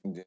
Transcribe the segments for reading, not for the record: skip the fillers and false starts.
Yeah.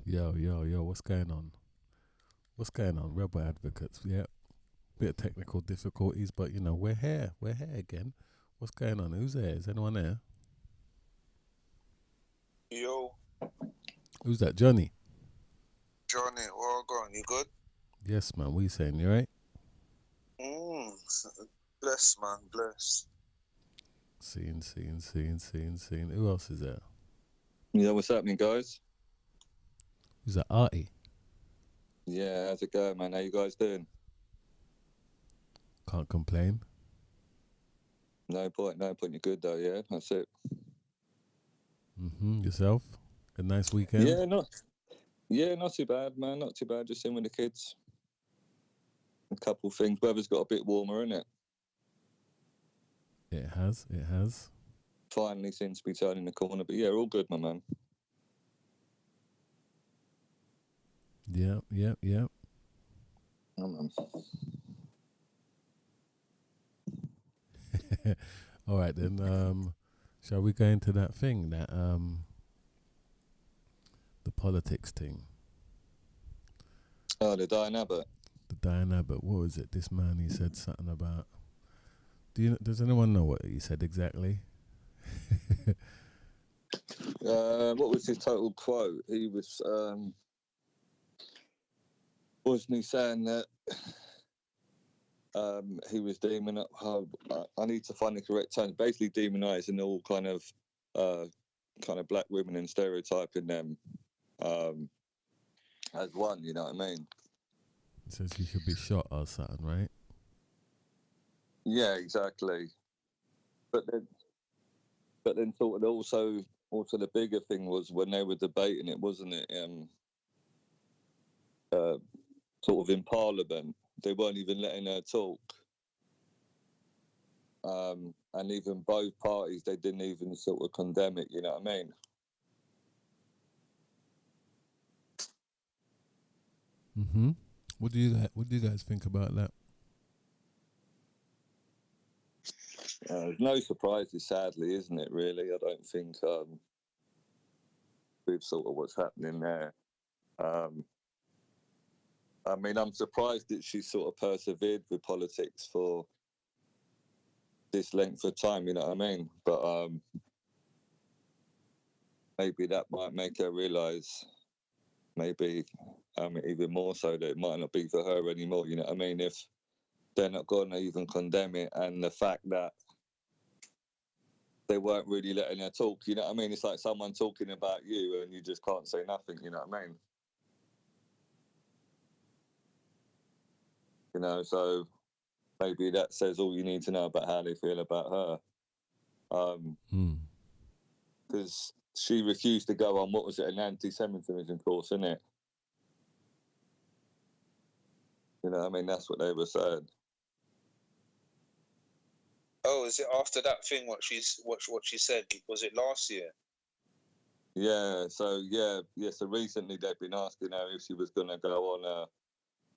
Yo, what's going on? What's going on? Rebel advocates, yeah. Bit of technical difficulties, but you know, we're here. We're here again. What's going on? Who's there? Is anyone there? Yo, Who's that? Johnny? Johnny, well gone. You good? Yes, man. What are you saying? You right? Mm, bless, man, bless. Seeing. Who else is there? Yeah, what's happening, guys? Who's that? Artie? Yeah, how's it going, man? How you guys doing? Can't complain. No point. You're good though, yeah. That's it. Yourself? A nice weekend? Yeah, not too bad, man. Not too bad. Just in with the kids. A couple things. Weather's got a bit warmer, isn't it? It has. It has. Finally seems to be turning the corner. But yeah, all good, my man. Yep. Oh, man. All right then. Shall we go into that thing? That the politics thing. Oh, the Diane Abbott. The Diana, but what was it? This man, he said something about. Does anyone know what he said exactly? What was his total quote? He was, wasn't he saying that he was demoning? I need to find the correct term. Basically, demonising all kind of black women and stereotyping them as one. You know what I mean? Says he should be shot or something, right? Yeah, exactly. But then, but then, sort of also the bigger thing was when they were debating it, wasn't it? Uh, Sort of in Parliament, they weren't even letting her talk. And even both parties, they didn't even sort of condemn it. You know what I mean? Mm-hmm. What do you guys think about that? There's no surprises, sadly, isn't it? Really, I don't think with sort of what's happening there. Um, I mean, I'm surprised that she sort of persevered with politics for this length of time. You know what I mean? But maybe that might make her realise, maybe even more so, that it might not be for her anymore. You know what I mean? If they're not going to even condemn it, and the fact that they weren't really letting her talk. You know what I mean? It's like someone talking about you and you just can't say nothing. You know what I mean? So maybe that says all you need to know about how they feel about her. Hmm. Because she refused to go on, what was it, an anti-Semitism course, isn't it? You know what I mean? That's what they were saying. Oh, is it after that thing? What she said? Was it last year? Yeah. So recently they've been asking her if she was going to go on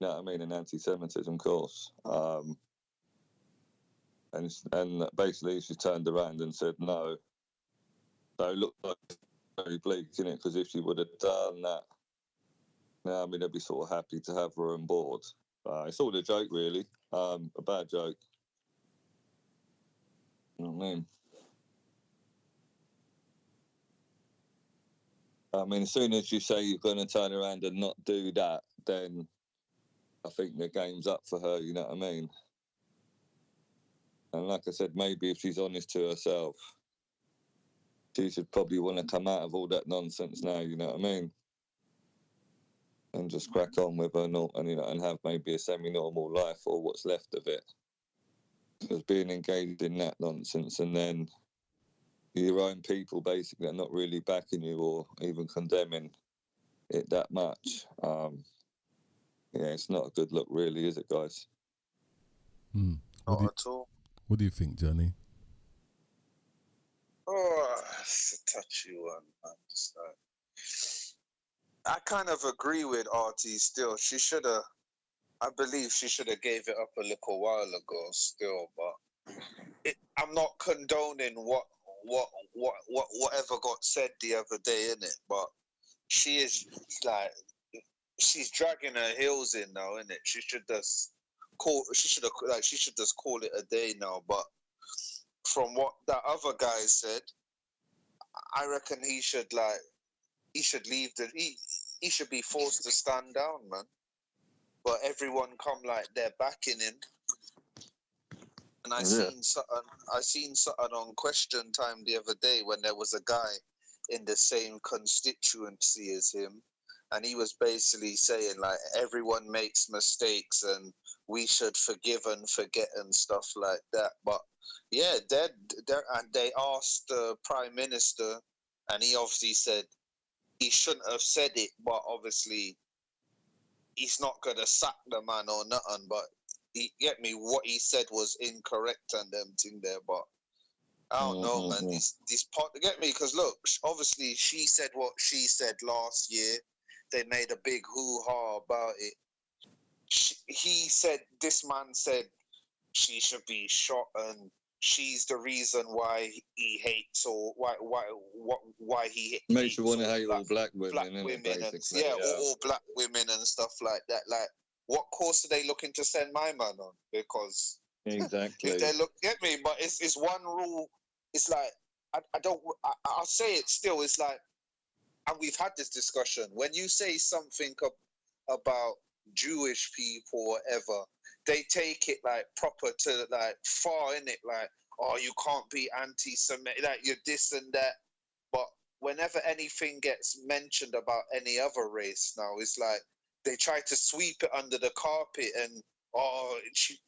you know what I mean, an anti-Semitism course. And basically she turned around and said no. So it looked like very bleak, isn't it? Because if she would have done that, I mean, they'd be sort of happy to have her on board. It's all a joke, really. A bad joke. You know what I mean? I mean, as soon as you say you're going to turn around and not do that, then I think the game's up for her. You know what I mean? And like I said, maybe if she's honest to herself, she should probably want to come out of all that nonsense now. You know what I mean? And just crack on with her, and have maybe a semi-normal life or what's left of it. as being engaged in that nonsense, and then your own people basically are not really backing you or even condemning it that much. It's not a good look, really, is it, guys? Not at all. What do you think, Johnny? Oh, it's a touchy one, man. I kind of agree with RT still. I believe she should have gave it up a little while ago still, but I'm not condoning whatever got said the other day, innit? But she is like, she's dragging her heels in now, innit? She should just call it a day now. But from what that other guy said, I reckon he should leave he should be forced to stand down, man. But everyone come like they're backing him. And I seen something on Question Time the other day when there was a guy in the same constituency as him, and he was basically saying like everyone makes mistakes and we should forgive and forget and stuff like that. But yeah, they asked the Prime Minister, and he obviously said he shouldn't have said it, but obviously he's not gonna sack the man or nothing. But he get me, what he said was incorrect and them thing there. But I don't know, man. This part get me, because look, obviously she said what she said last year. They made a big hoo-ha about it. This man said she should be shot, and she's the reason why he hates, or why he makes you want to hate all black women, all black women and stuff like that. Like, what course are they looking to send my man on? Because exactly, if they get me, but it's one rule. It's like I'll say it still. It's like, and we've had this discussion. When you say something about Jewish people, or whatever, they take it like proper to like far in it, like, oh, you can't be anti-Semitic, like you're this and that. But whenever anything gets mentioned about any other race now, it's like they try to sweep it under the carpet and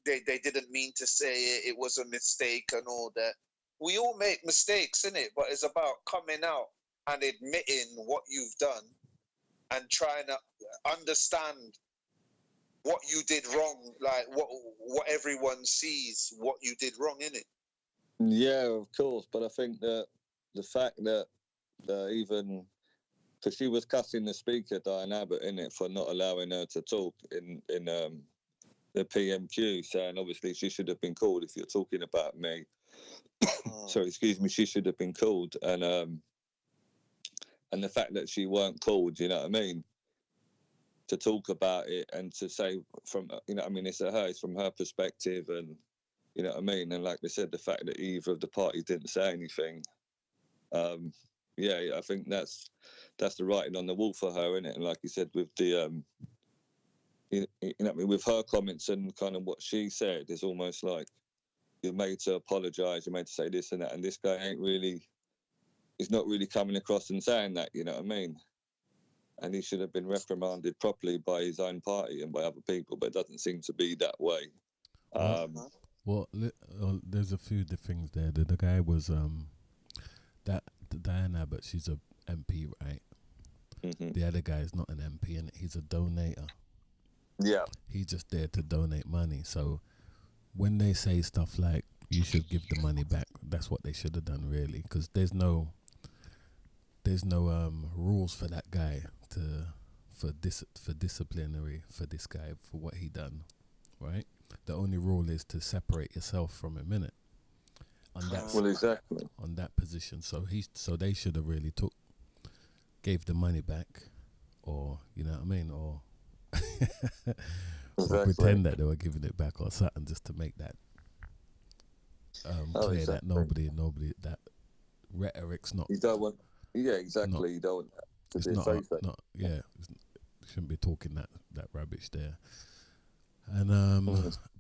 they didn't mean to say it, it was a mistake and all that. We all make mistakes, innit? But it's about coming out and admitting what you've done and trying to understand what you did wrong, like what everyone sees, what you did wrong, innit? Yeah, of course. But I think that the fact that even, because she was cussing the speaker, Diane Abbott, innit, for not allowing her to talk in the PMQ, saying obviously she should have been called if you're talking about me. Sorry, excuse me, she should have been called. And the fact that she weren't called, you know what I mean, to talk about it and to say from, you know what I mean, it's from her perspective, and you know what I mean. And like they said, the fact that either of the parties didn't say anything, I think that's the writing on the wall for her, innit? And like you said, with the you know what I mean, with her comments and kind of what she said, it's almost like you're made to apologise, you're made to say this and that, and this guy he's not really coming across and saying that, you know what I mean? And he should have been reprimanded properly by his own party and by other people, but it doesn't seem to be that way. Well, there's a few things there. The guy was that Diane Abbott, she's a MP, right? Mm-hmm. The other guy is not an MP, and he's a donator. Yeah, he's just there to donate money. So when they say stuff like you should give the money back, that's what they should have done, really, because there's no rules for that guy for disciplinary for this guy for what he done, right? The only rule is to separate yourself from him, innit? Exactly on that position. So they should have really gave the money back, or you know what I mean, or pretend that they were giving it back or something, just to make that clear that nobody that rhetoric's not. You don't want, yeah, exactly. You don't. It's not. Shouldn't be talking that rubbish there. And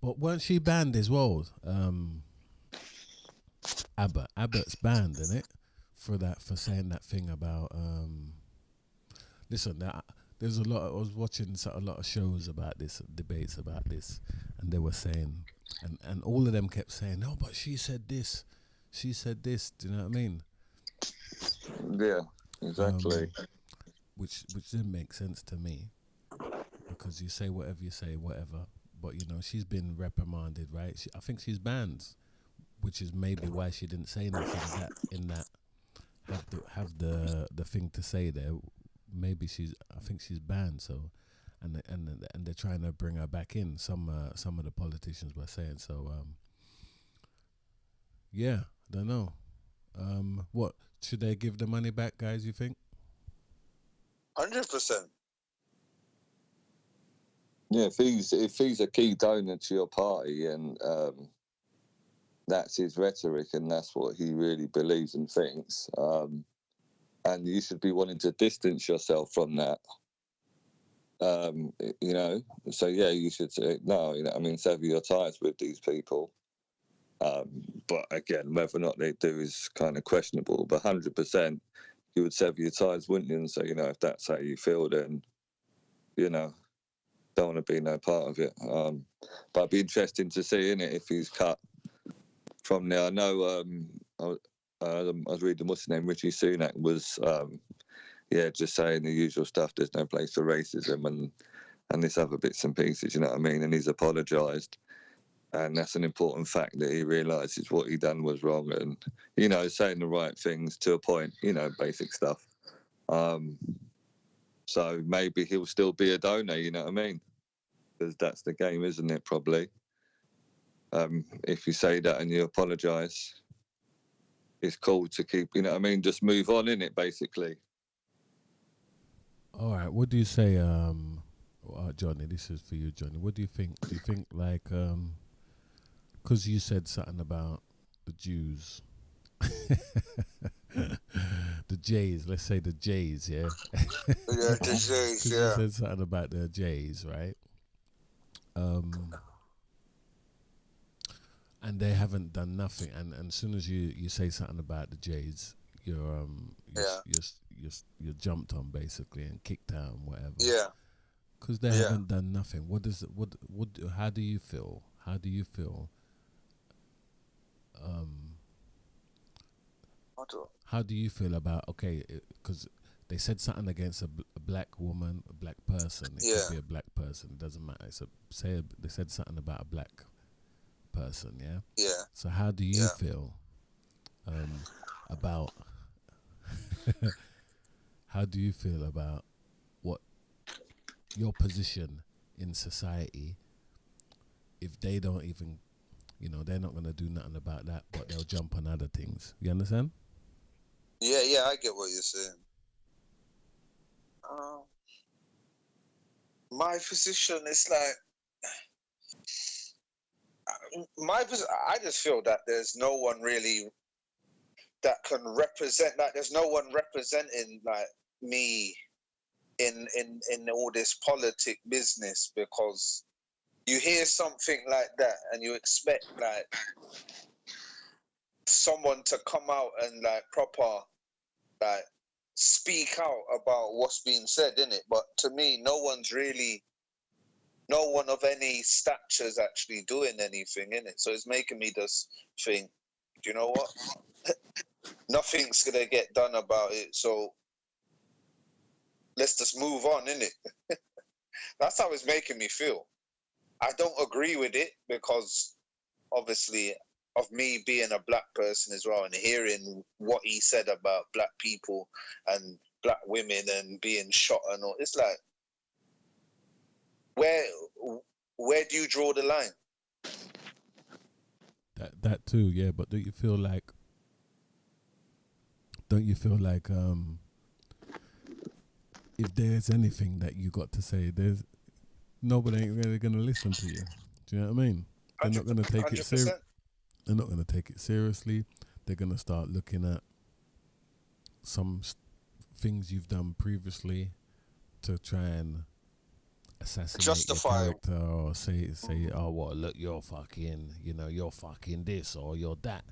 but weren't she banned as well? Abbott's banned, isn't it? For saying that thing about listen, there's a lot. I was watching a lot of shows about this, debates about this, and they were saying and all of them kept saying, no, but she said this. Do you know what I mean? Yeah, exactly. Which didn't make sense to me, because you say whatever you say, whatever. But you know, she's been reprimanded, right? I think she's banned, which is maybe why she didn't say anything that have the thing to say there. Maybe I think she's banned. So, and they're trying to bring her back in. Some of the politicians were saying so. Yeah, don't know. What should they give the money back, guys? You think? 100%. Yeah, if he's a key donor to your party, and that's his rhetoric, and that's what he really believes and thinks, and you should be wanting to distance yourself from that. You know, so yeah, you should say no. You know, I mean, sever your ties with these people. But again, whether or not they do is kind of questionable. But 100%, you would sever your ties, wouldn't you? And say, you know, if that's how you feel, then, you know, don't want to be no part of it. But it'd be interesting to see, innit, if he's cut from there. I know I was reading, what's his name, Richie Sunak was, just saying the usual stuff. There's no place for racism and this other bits and pieces, you know what I mean? And he's apologised. And that's an important fact, that he realises what he done was wrong, and, you know, saying the right things to a point, you know, basic stuff. So maybe he'll still be a donor, you know what I mean? Because that's the game, isn't it, probably? If you say that and you apologise, it's cool to keep, you know what I mean? Just move on, innit, basically. All right, what do you say, Johnny, this is for you, Johnny. What do you think? Do you think, like, because you said something about the Jews, the Jays, let's say the Jays, yeah? Yeah, the Jays, yeah. You said something about the Jays, right? And they haven't done nothing, and as soon as you say something about the Jays, you're jumped on, basically, and kicked out and whatever. Yeah. Because they haven't done nothing. How do you feel? How do you feel about, okay, because they said something against a black woman, a black person. It could be a black person. It doesn't matter. They said something about a black person, yeah? Yeah. So how do you feel about how do you feel about what your position in society if they don't even, you know, they're not going to do nothing about that, but they'll jump on other things? You understand? Yeah, I get what you're saying. My position is like, I just feel that there's no one really that can represent, like, there's no one representing, like, me in all this politic business, because you hear something like that and you expect, like, someone to come out and, like, proper, like, speak out about what's being said, innit? But to me, no one of any stature is actually doing anything, innit? So it's making me just think, do you know what? Nothing's gonna get done about it, so let's just move on, innit? That's how it's making me feel. I don't agree with it, because obviously of me being a black person as well, and hearing what he said about black people and black women and being shot and all, it's like, where do you draw the line? That too, yeah. But don't you feel like if there's anything that you got to say, there's nobody ain't really gonna listen to you. Do you know what I mean? They're not gonna take 100%. It seriously. They're not gonna take it seriously. They're gonna start looking at some things you've done previously to try and assassinate justify your character, or say, oh, well, look, you're fucking this, or you're that.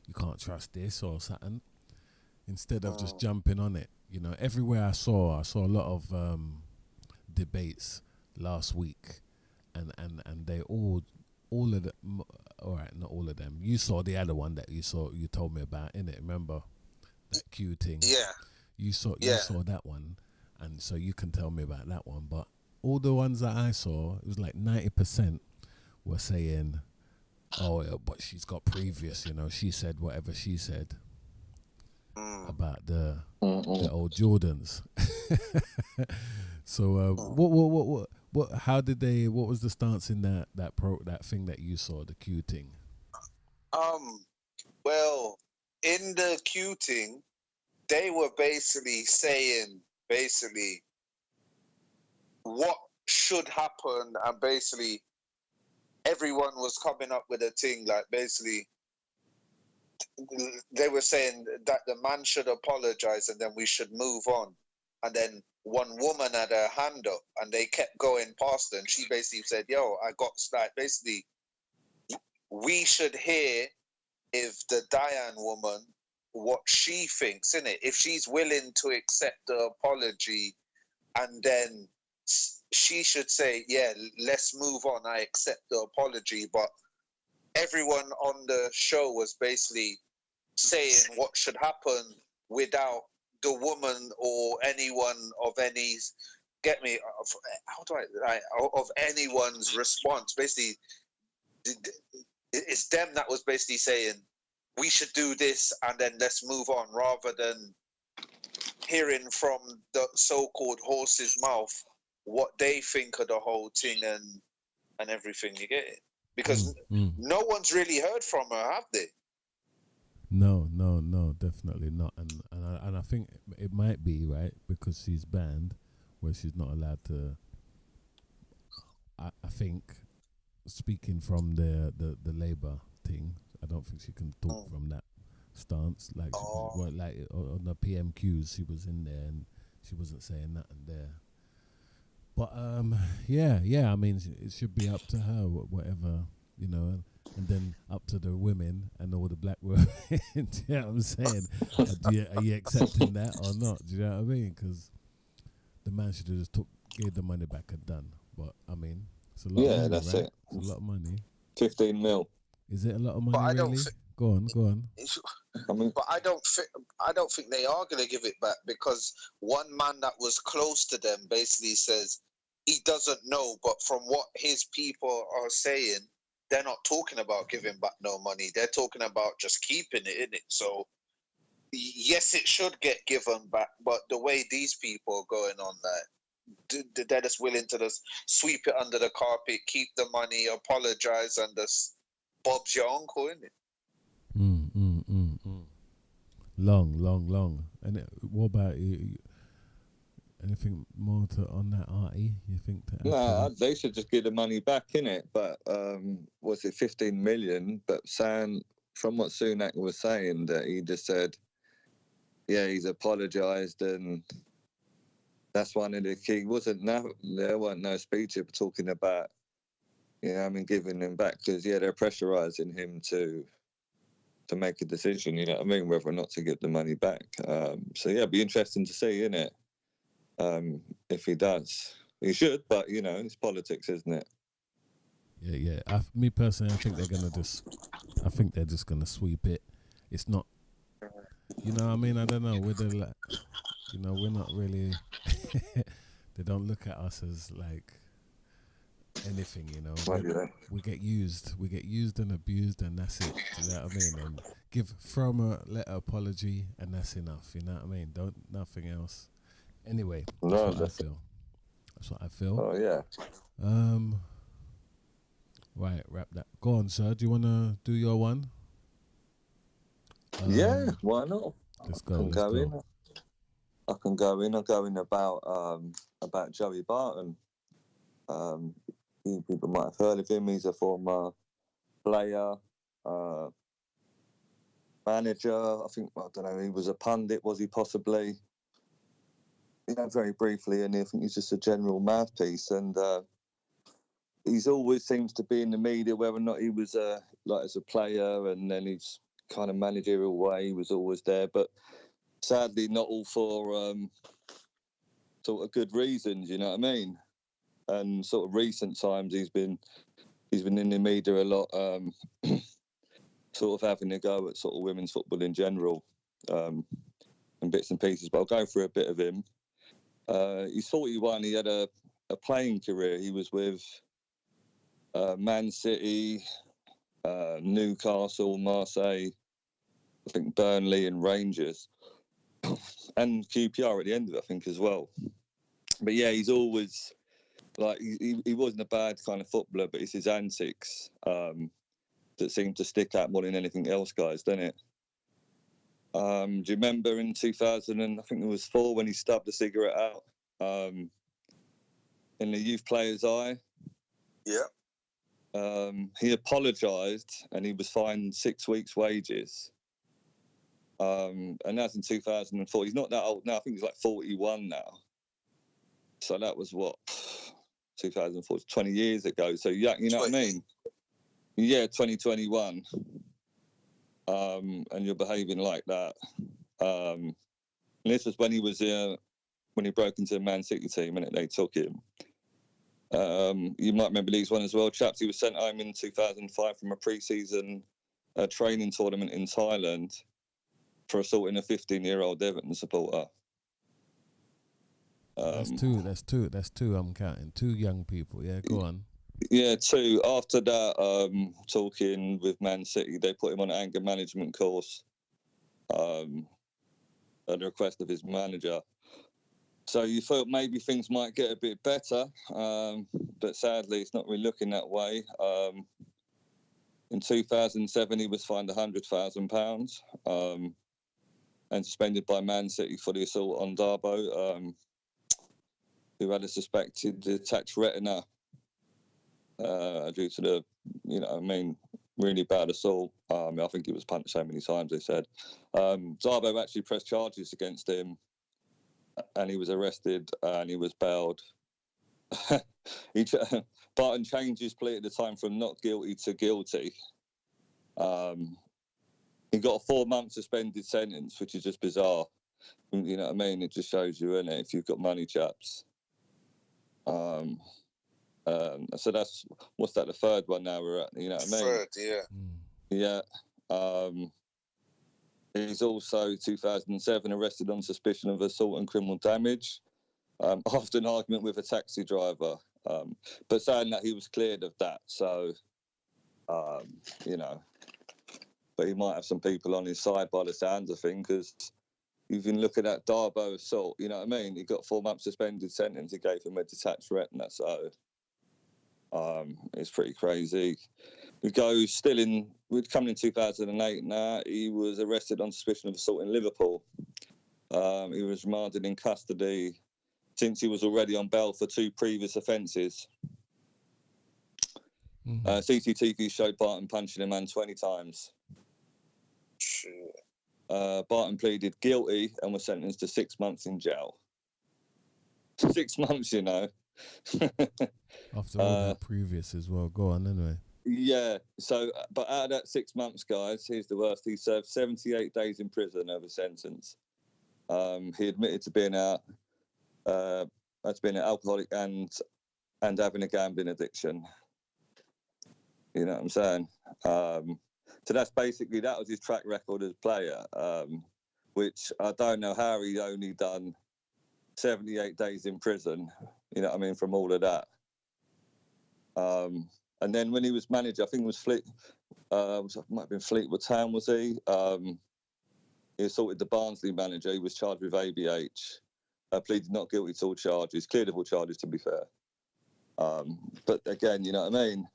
You can't trust this or something. Instead of just jumping on it, you know, everywhere I saw a lot of debates last week, and they all all of them. All right, not all of them. You saw the other one that you told me about, innit? Remember that Q thing? Yeah. You saw that one, and so you can tell me about that one. But all the ones that I saw, it was like 90% were saying, "Oh, yeah, but she's got previous, she said whatever she said about the old Jordans." So what? How did they? What was the stance in that thing that you saw, the Q thing? Well, in the Q thing, they were basically saying what should happen, and basically everyone was coming up with a thing like basically they were saying that the man should apologize and then we should move on. And then one woman had her hand up and they kept going past her and she basically said, yo, I got like basically we should hear if the Diane woman what she thinks, innit? If she's willing to accept the apology, and then she should say, yeah, let's move on, I accept the apology. But everyone on the show was basically saying what should happen without the woman or anyone of any, get me, how do I, of anyone's response. Basically, it's them that was basically saying, we should do this and then let's move on, rather than hearing from the so-called horse's mouth what they think of the whole thing and everything. You get it? Because no one's really heard from her, have they? No, definitely not. And I think it might be right because she's banned, where she's not allowed to. I think, speaking from the Labour thing, I don't think she can talk from that stance. Like, like on the PMQs, she was in there and she wasn't saying nothing there. But yeah. I mean, it should be up to her, whatever, and then up to the women and all the black women. Do you know what I'm saying? Are you accepting that or not? Do you know what I mean? Because the man should have just gave the money back and done. But I mean, it's a lot of money, that's right? it. It's a lot of money. 15 mil. Is it a lot of money, really? Go on. But I don't think they are going to give it back, because one man that was close to them basically says he doesn't know, but from what his people are saying, they're not talking about giving back no money. They're talking about just keeping it, innit? So yes, it should get given back, but the way these people are going on that, they're just willing to just sweep it under the carpet, keep the money, apologize, and just Bob's your uncle, isn't it? Long. And what about you? Anything more on that, Artie? You think that? No, they should just give the money back, innit? But was it 15 million? But from what Sunak was saying, that he just said, yeah, he's apologised, and that's one of the key. There weren't no speech talking about, giving him back, because they're pressurising him to make a decision, you know what I mean, whether or not to give the money back. So it'd be interesting to see, innit? If he does. He should, but it's politics, isn't it? Yeah. Me personally, I think they're just gonna sweep it. It's not, I mean, I don't know. We're not really. They don't look at us as like anything, we get used and abused, and that's it. Do you know what I mean? And throw them a letter apology, and that's enough. You know what I mean? Nothing else. Anyway, that's what I feel. Oh yeah. Right, wrap that. Go on, sir. Do you wanna do your one? Yeah, why not? Let's go. I can go in. I'll go in about Joey Barton. You people might have heard of him. He's a former player, manager. I don't know. He was a pundit. Was he possibly? Very briefly, and I think he's just a general mouthpiece. And he's always seems to be in the media, whether or not he was as a player, and then he's kind of managerial way. He was always there, but sadly, not all for sort of good reasons. You know what I mean? And sort of recent times, he's been he's been in the media a lot, sort of having a go at sort of women's football in general, and bits and pieces. But I'll go through a bit of him. He's 41. He had a playing career. He was with Man City, Newcastle, Marseille, I think Burnley and Rangers, and QPR at the end of it, I think, as well. But yeah, he's always like he wasn't a bad kind of footballer, but it's his antics that seem to stick out more than anything else, guys, don't it? Do you remember in 2000, and I think it was 4, when he stubbed a cigarette out in the youth player's eye? Yeah. He apologised and he was fined 6 weeks' wages. And that's in 2004. He's not that old now. I think he's like 41 now. So that was what, 2004, 20 years ago. So yeah, you know what I mean? Yeah, 2021. And you're behaving like that. And this was when he was when he broke into the Man City team and they took him. You might remember these one as well, chaps. He was sent home in 2005 from a pre-season training tournament in Thailand for assaulting a 15-year-old Everton supporter. That's two. I'm counting 2 young people. Yeah, go on. Yeah, 2. After that, talking with Man City, they put him on an anger management course at the request of his manager. So you thought maybe things might get a bit better, but sadly it's not really looking that way. In 2007, he was fined £100,000 and suspended by Man City for the assault on Darboe, who had a suspected detached retina due to the, really bad assault. I think he was punched so many times, they said. Darboe actually pressed charges against him, and he was arrested and he was bailed. Barton changed his plea at the time from not guilty to guilty. He got a 4-month suspended sentence, which is just bizarre. You know what I mean? It just shows you, innit, if you've got money, chaps. So that's, what's that, the 3rd one now we're at, you know what I mean? 3rd, yeah. Yeah. He's also, 2007, arrested on suspicion of assault and criminal damage after an argument with a taxi driver. But saying that he was cleared of that, so, but he might have some people on his side by the sounds of things, because you can look at that Darboe assault, you know what I mean? He got a 4-month suspended sentence. He gave him a detached retina, so it's pretty crazy. We're coming in 2008 now. He was arrested on suspicion of assault in Liverpool. He was remanded in custody since he was already on bail for 2 previous offences. Mm-hmm. CCTV showed Barton punching a man 20 times. Shit. Barton pleaded guilty and was sentenced to 6 months in jail. 6 months, you know. After all that previous as well. Go on, anyway. Yeah, so, but out of that 6 months, guys, here's the worst. He served 78 days in prison over sentence. He admitted to being an alcoholic and having a gambling addiction. You know what I'm saying? So that's basically, that was his track record as a player, which I don't know how he only done 78 days in prison, you know what I mean, from all of that. And then when he was manager, I think it was might have been Fleetwood Town, was he? He assaulted the Barnsley manager. He was charged with ABH, pleaded not guilty to all charges, cleared of all charges, to be fair. But again, you know what I mean?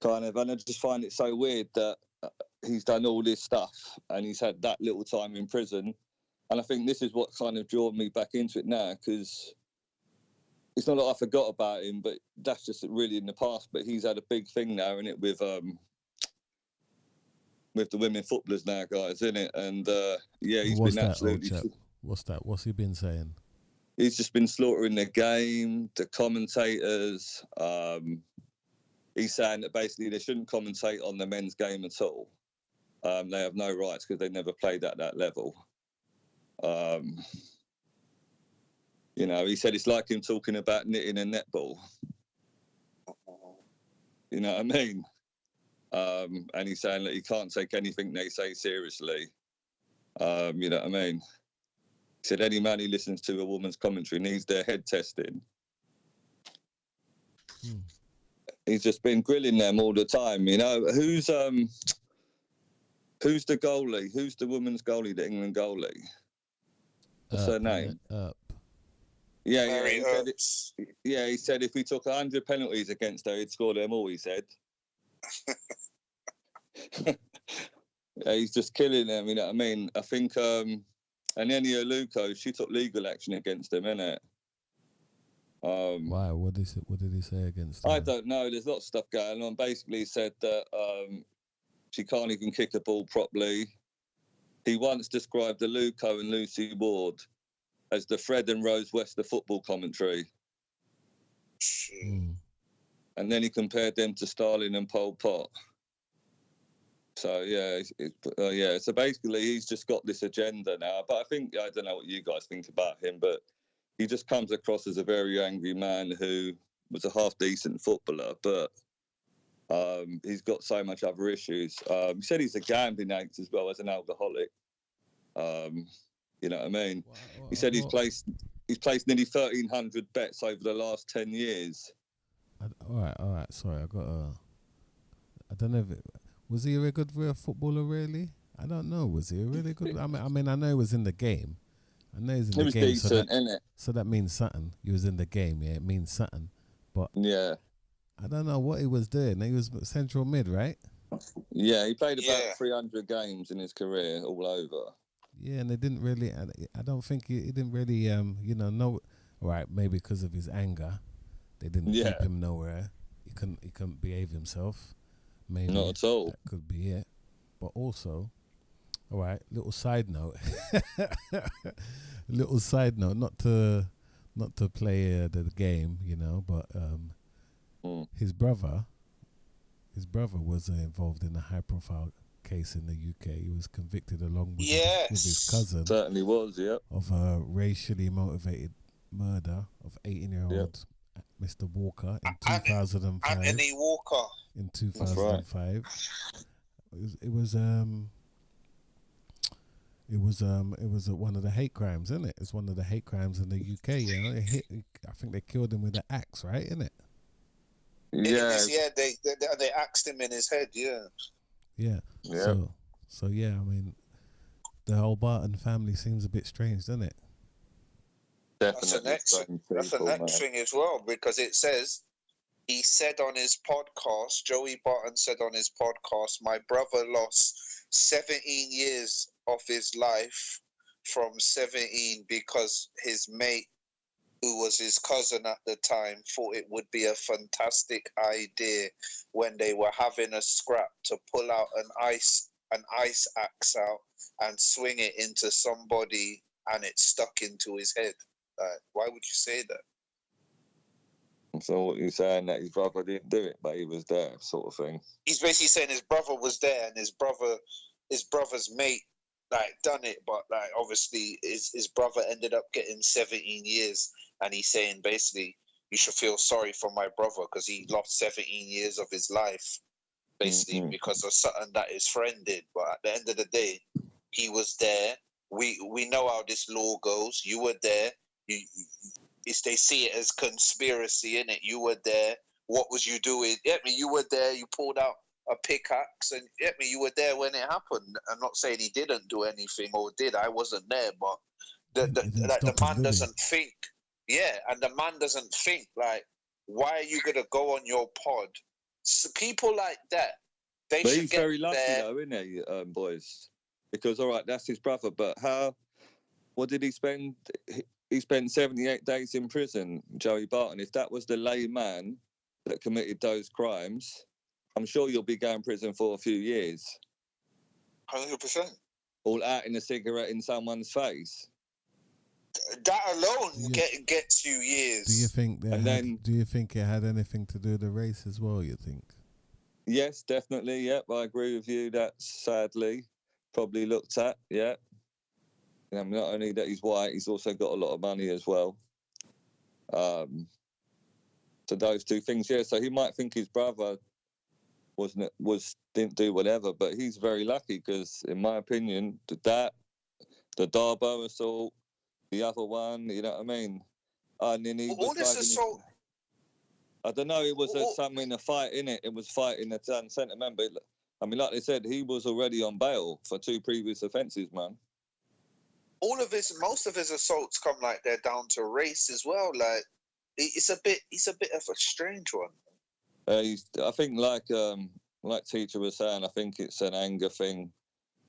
Kind of, and I just find it so weird that he's done all this stuff and he's had that little time in prison. And I think this is what kind of drew me back into it now, because it's not like I forgot about him, but that's just really in the past. But he's had a big thing now, isn't it, with the women footballers now, guys, isn't it? And yeah, he's been absolutely. What's that? What's he been saying? He's just been slaughtering the game, the commentators. He's saying that basically they shouldn't commentate on the men's game at all. They have no rights because they never played at that level. You know, he said it's like him talking about knitting a netball. You know what I mean? And he's saying that he can't take anything they say seriously. You know what I mean? He said any man who listens to a woman's commentary needs their head tested. He's just been grilling them all the time. You know, who's the goalie? Who's the women's goalie, the England goalie? What's her name? Yeah. He said if he took 100 penalties against her, he'd score them all, he said. Yeah, he's just killing them, you know what I mean? I think, and Enya Luko, she took legal action against him, innit? Why? What did he say against her? I don't know. There's lots of stuff going on. Basically, he said that she can't even kick a ball properly. He once described the Luko and Lucy Ward as the Fred and Rose Wester football commentary. And then he compared them to Stalin and Pol Pot. So, so basically he's just got this agenda now. But I don't know what you guys think about him, but he just comes across as a very angry man who was a half-decent footballer, but he's got so much other issues. He said he's a gambling addict as well as an alcoholic. You know what I mean? He said he's placed nearly 1,300 bets over the last 10 years. All right. Sorry, I don't know was he a good footballer, really? I don't know. Was he a really good? I mean, I know he was in the game. I know he's in the game. He was decent, innit? So that means something. He was in the game, yeah. It means something. But yeah, I don't know what he was doing. He was central mid, right? Yeah, he played about 300 games in his career all over. Yeah, and they didn't really. I don't think he didn't really. Know. Right, maybe because of his anger, they didn't keep him nowhere. He couldn't behave himself. Maybe not at all. That could be it. But also, all right. Little side note. Not to play the game, you know, but his brother was involved in a high-profile case in the UK. He was convicted along with his cousin. Certainly was, yeah. Of a racially motivated murder of 18-year-old Mr. Walker in 2005. Anthony Walker. In 2005. Right. It was one of the hate crimes, isn't it? It's one of the hate crimes in the UK. You know, I think they killed him with an axe, right? Isn't it? Yeah. They axed him in his head. Yeah. Yeah. So yeah. I mean, the whole Barton family seems a bit strange, doesn't it? Definitely. That's the next thing as well, because it says he said on his podcast, Joey Barton said on his podcast, my brother lost 17 years of his life from 17 because his mate, who was his cousin at the time, thought it would be a fantastic idea when they were having a scrap to pull out an ice axe out and swing it into somebody, and it stuck into his head. Why would you say that? So what you're saying, that his brother didn't do it, but he was there, sort of thing. He's basically saying his brother was there, and his brother's mate done it, but obviously his brother ended up getting 17 years, and he's saying basically you should feel sorry for my brother because he lost 17 years of his life basically because of something that his friend did. But at the end of the day, he was there. We know how this law goes. You were there. They see it as conspiracy, innit? You were there. What was you doing? You were there. You pulled out a pickaxe, and you were there when it happened. I'm not saying he didn't do anything or did. I wasn't there, but the man doesn't think. Yeah, and the man doesn't think why are you gonna go on your pod? So people like that, they should he's very lucky though, isn't he, boys? Because all right, that's his brother, but what did he spend? He spent 78 days in prison, Joey Barton. If that was the layman that committed those crimes, I'm sure you'll be going to prison for a few years. 100%. All out in a cigarette in someone's face. That alone gets you years. Do you think do you think it had anything to do with the race as well, you think? Yes, definitely, yep. I agree with you. That's sadly probably looked at, yeah. Not only that he's white, he's also got a lot of money as well. So those two things, yeah. So he might think his brother didn't do whatever. But he's very lucky because, in my opinion, the Darbo assault, the other one, you know what I mean? And then he was this assault. I don't know. It was something in a fight, innit? It was fighting a centre member. I mean, like they said, he was already on bail for 2 previous offences, man. Most of his assaults come like they're down to race as well. Like he's a bit of a strange one. I think like Teacher was saying, I think it's an anger thing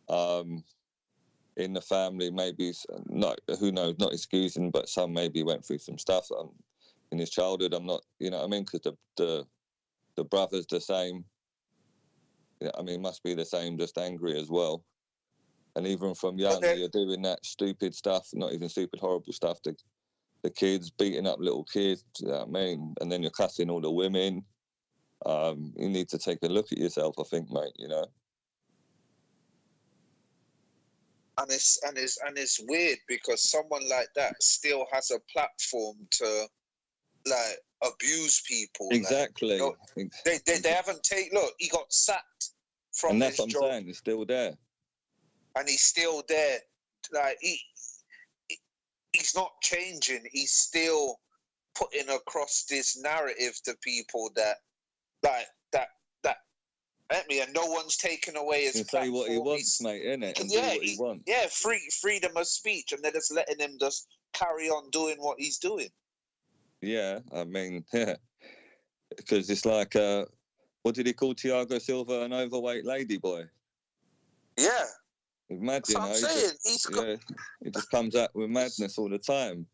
in the family. Maybe not. Who knows? Not excusing, but some maybe went through some stuff in his childhood. I'm not, you know what I mean? Because the brother's the same. Yeah, I mean, must be the same, just angry as well. And even from young, you're doing that stupid stuff, not even stupid, horrible stuff. The kids beating up little kids, you know what I mean? And then you're cussing all the women. You need to take a look at yourself, I think, mate. You know. And it's weird because someone like that still has a platform to like abuse people. Exactly. Like, you know, they haven't taken. Look, he got sacked from and that's his what I'm job, saying. He's still there, and he's still there. Like he's not changing. He's still putting across this narrative to people that and no one's taken away his platform. Say what he wants, mate, innit? And do what he wants. Yeah, freedom of speech, and they're just letting him just carry on doing what he's doing. Yeah, I mean, yeah, because it's like, what did he call Thiago Silva, an overweight ladyboy? Yeah. He's mad, you know. I'm saying. He just comes out with madness all the time.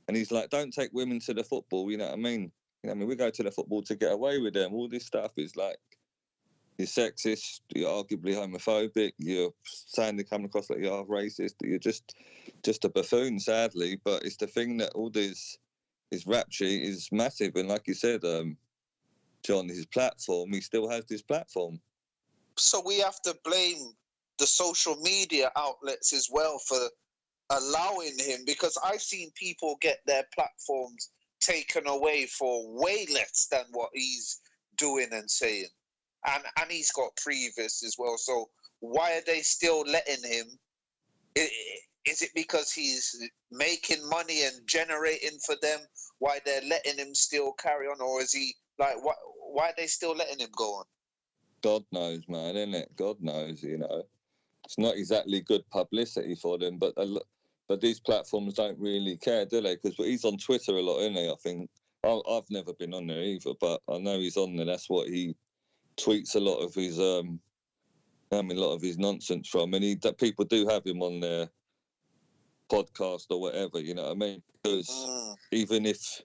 And he's like, don't take women to the football, you know what I mean? You know what I mean? We go to the football to get away with them. All this stuff is like, you're sexist, you're arguably homophobic, you're saying they come across like you're racist, you're just a buffoon, sadly. But it's the thing that all this rap sheet is massive. And like you said, John, his platform, he still has this platform. So we have to blame the social media outlets as well for allowing him, because I've seen people get their platforms taken away for way less than what he's doing and saying. And he's got previous as well. So why are they still letting him? Is it because he's making money and generating for them? Why they're letting him still carry on? Or is he like, why are they still letting him go on? God knows, man, innit? God knows, you know. It's not exactly good publicity for them, but these platforms don't really care, do they? Because he's on Twitter a lot, isn't he? I think. I've never been on there either, but I know he's on there. That's what he tweets a lot of his a lot of his nonsense from, and people do have him on their podcast or whatever, you know what I mean? Because even if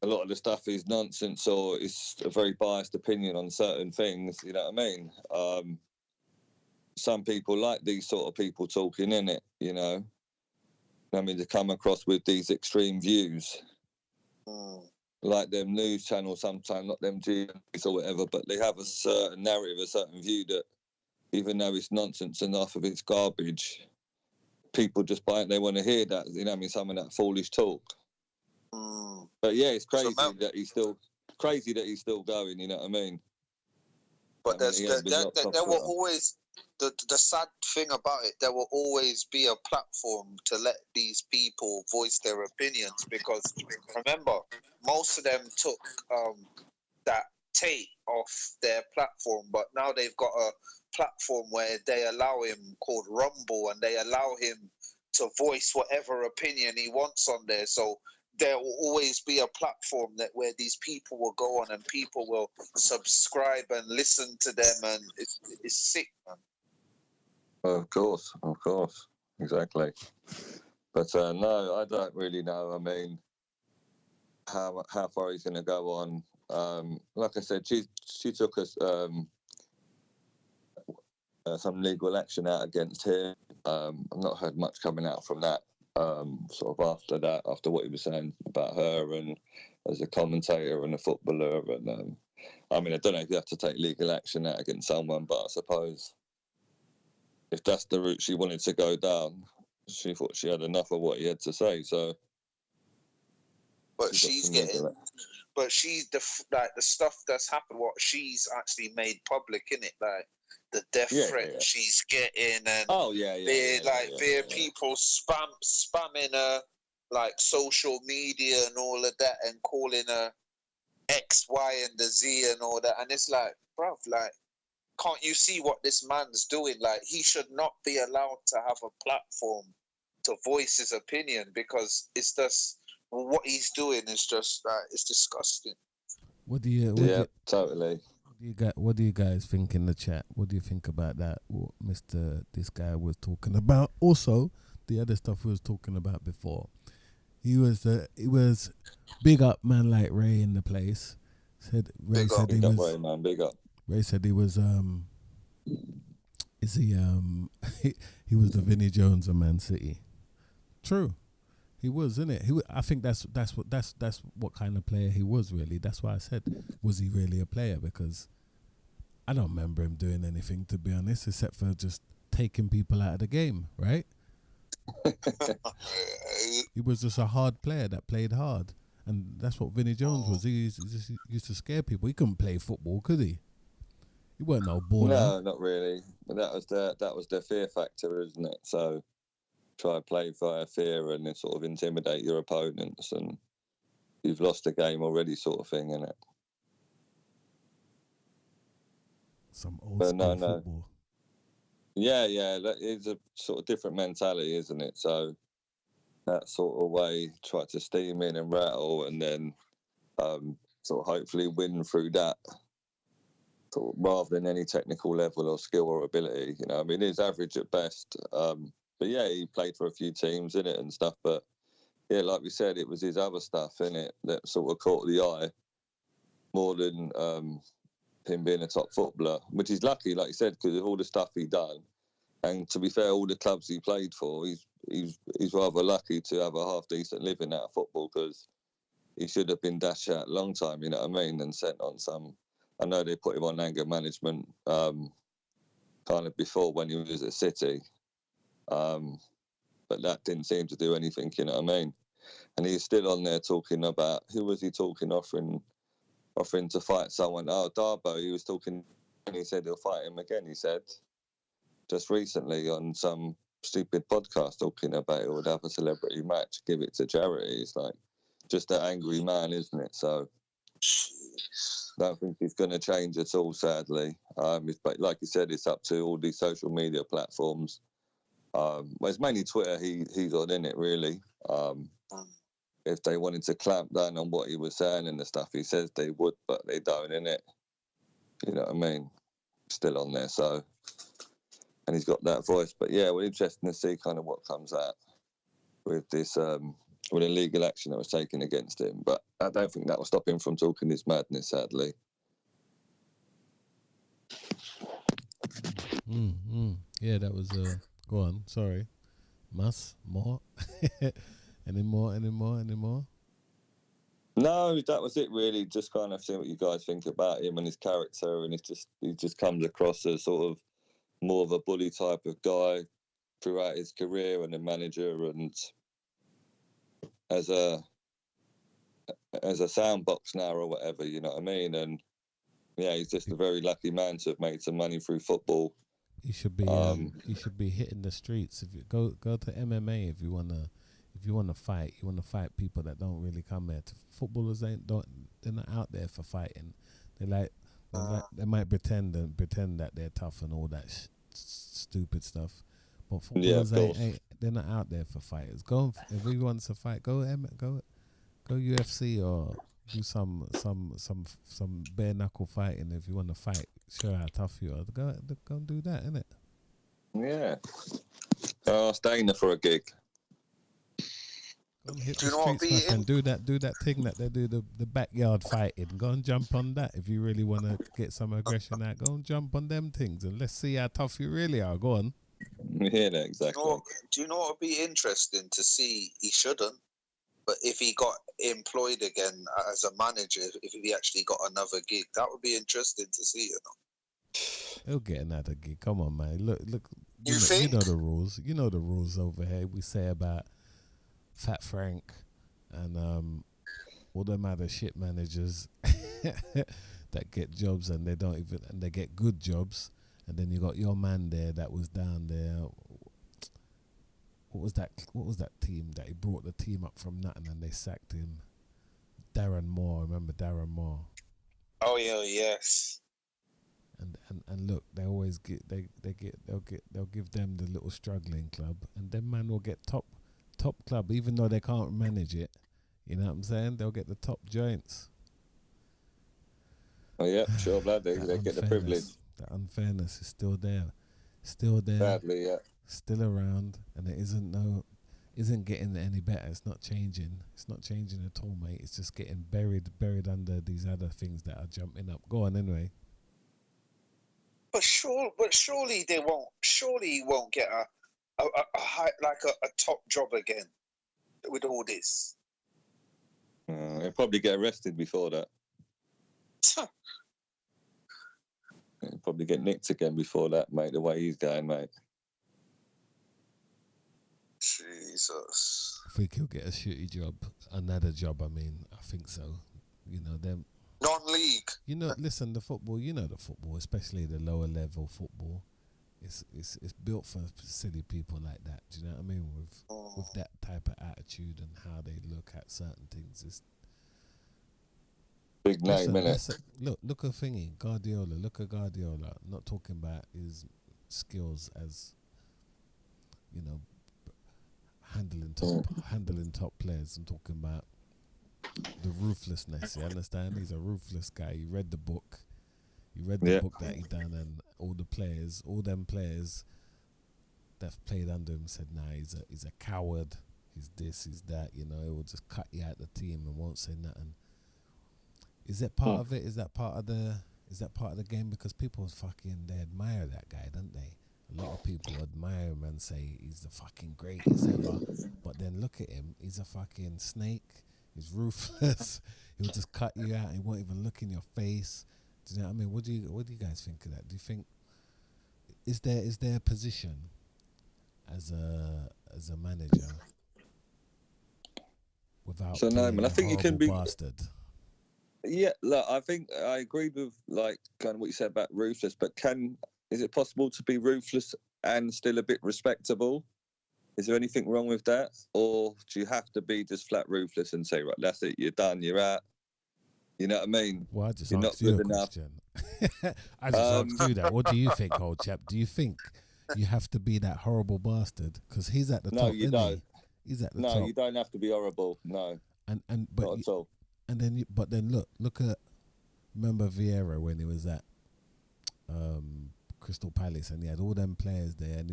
a lot of the stuff is nonsense or it's a very biased opinion on certain things, you know what I mean? Some people like these sort of people talking in it, you know. I mean, to come across with these extreme views. Like them news channels sometimes, not them GMs or whatever, but they have a certain narrative, a certain view that even though it's nonsense enough of it's garbage, people just buy it, they want to hear that, you know what I mean, some of that foolish talk. But yeah, it's crazy that he's still going, you know what I mean? But there will always, the sad thing about it, there will always be a platform to let these people voice their opinions, because remember, most of them took that tape off their platform, but now they've got a platform where they allow him, called Rumble, and they allow him to voice whatever opinion he wants on there. So there will always be a platform where these people will go on and people will subscribe and listen to them, and it's sick, man. Of course, exactly. But no, I don't really know. I mean, how far he's going to go on. Like I said, she took us some legal action out against him. I've not heard much coming out from that. Sort of after what he was saying about her and as a commentator and a footballer, and I mean, I don't know if you have to take legal action out against someone, but I suppose if that's the route she wanted to go down, she thought she had enough of what he had to say. So, but she's getting but she's the stuff that's happened. What she's actually made public in it, like the death threats she's getting, and people spamming her like social media and all of that, and calling her X, Y, and the Z and all that. And it's like, bruv, like, can't you see what this man's doing? Like, he should not be allowed to have a platform to voice his opinion, because it's just what he's doing is just it's disgusting. What do you guys think in the chat? What do you think about that? What this guy was talking about? Also, the other stuff we was talking about before. He was big up man like Ray in the place. Ray said he was he was the Vinnie Jones of Man City. True. He was, isn't it? I think that's what kind of player he was, really. That's why I said, was he really a player? Because I don't remember him doing anything, to be honest, except for just taking people out of the game, right? He was just a hard player that played hard, and that's what Vinnie Jones was. He used to scare people. He couldn't play football, could he? He wasn't no baller. No, not really. But that was their fear factor, isn't it? So try to play via fear and then sort of intimidate your opponents, and you've lost the game already, sort of thing, innit? Some old school football. Yeah, that is a sort of different mentality, isn't it? So that sort of way, try to steam in and rattle, and then sort of hopefully win through that, sort of, rather than any technical level or skill or ability. You know, I mean, he's average at best. But yeah, he played for a few teams in it and stuff. But yeah, like we said, it was his other stuff in it that sort of caught the eye more than him being a top footballer, which he's lucky, like you said, because of all the stuff he done. And to be fair, all the clubs he played for, he's rather lucky to have a half decent living out of football, because he should have been dashed out a long time, you know what I mean, and sent on some. I know they put him on anger management kind of before when he was at City. But that didn't seem to do anything, you know what I mean? And he's still on there talking about, who was he talking, offering to fight someone? Oh, Darbo, he was talking, and he said he'll fight him again, he said, just recently on some stupid podcast, talking about it would have a celebrity match, give it to charity. It's like, just an angry man, isn't it? So I don't think he's going to change at all, sadly. But like you said, it's up to all these social media platforms. Well, it's mainly Twitter he's on, in it, really. If they wanted to clamp down on what he was saying and the stuff he says, they would, but they don't, innit? You know what I mean? Still on there, so. And he's got that voice. But yeah, we're interested to see kind of what comes out with this, with the legal action that was taken against him. But I don't think that will stop him from talking his madness, sadly. Yeah, that was go on, sorry. More? Any more? No, that was it, really. Just kind of see what you guys think about him and his character, and he just comes across as sort of more of a bully type of guy throughout his career, and a manager, and as a sound box now or whatever, you know what I mean? And yeah, he's just a very lucky man to have made some money through football. He should be hitting the streets. If you go to MMA, if you wanna fight, you wanna fight people that don't really come here. Footballers they're not out there for fighting. They might pretend that they're tough and all that stupid stuff. But footballers they're not out there for fighters. If he wants to fight, go UFC or do some bare knuckle fighting. If you want to fight, show how tough you are. Go and do that, innit? Yeah. Ask Dana for a gig. Go and hit the streets, and do that thing that they do, the backyard fighting. Go and jump on that if you really want to get some aggression out. Go and jump on them things, and let's see how tough you really are. Go on. Yeah, exactly. Do you know what would be interesting to see? He shouldn't. But if he got employed again as a manager, if he actually got another gig, that would be interesting to see, you know. He'll get another gig. Come on, man. Look. You think? You know the rules. You know the rules over here. We say about Fat Frank and all them other shit managers that get jobs and they get good jobs, and then you got your man there that was down there. What was that team that he brought the team up from nothing and they sacked him? Darren Moore, remember Darren Moore? Oh yeah, yes. And look, they always they'll give them the little struggling club, and then man will get top club, even though they can't manage it. You know what I'm saying? They'll get the top joints. Oh yeah, sure, blood. They get the privilege. That unfairness is still there, Sadly, yeah, still around, and it isn't getting any better. It's not changing. It's not changing at all, mate. It's just getting buried under these other things that are jumping up. Go on, anyway. But surely they won't. Surely he won't get a high, like a top job again with all this. He'll probably get arrested before that. He'll probably get nicked again before that, mate. The way he's going, mate. Jesus. I think he'll get a shitty job, another job. I mean, I think so. You know them. Non-league. You know, listen, the football, especially the lower level football, it's built for silly people like that. Do you know what I mean? With that type of attitude and how they look at certain things. It's big name, innit? Look at thingy, Guardiola. Look at Guardiola. I'm not talking about his skills as, handling top players. I'm talking about the ruthlessness. You understand? He's a ruthless guy. You read the book. Book that he done, and all them players that played under him said, "Nah, he's a coward. He's this, he's that." He will just cut you out the team and won't say nothing. Is that part of it? Is that part of the game? Because people they admire that guy, don't they? A lot of people admire him and say he's the fucking greatest ever. But then look at him. He's a fucking snake. He's ruthless. He'll just cut you out. He won't even look in your face. Do you know what I mean? What do you guys think of that? Do you think is there a position as a manager without being I think you can be bastard? Yeah, look, I think I agreed with kind of what you said about ruthless, but is it possible to be ruthless and still a bit respectable? Is there anything wrong with that? Or do you have to be just flat ruthless and say, right, that's it, you're done, you're out? You know what I mean? Well, I just you're asked you a question. I just asked you that. What do you think, old chap? Do you think you have to be that horrible bastard? Because he's at the top, you don't. He's at the top. No, you don't have to be horrible. No. But not at all. And then look at, remember Vieira when he was at Crystal Palace and he had all them players there, and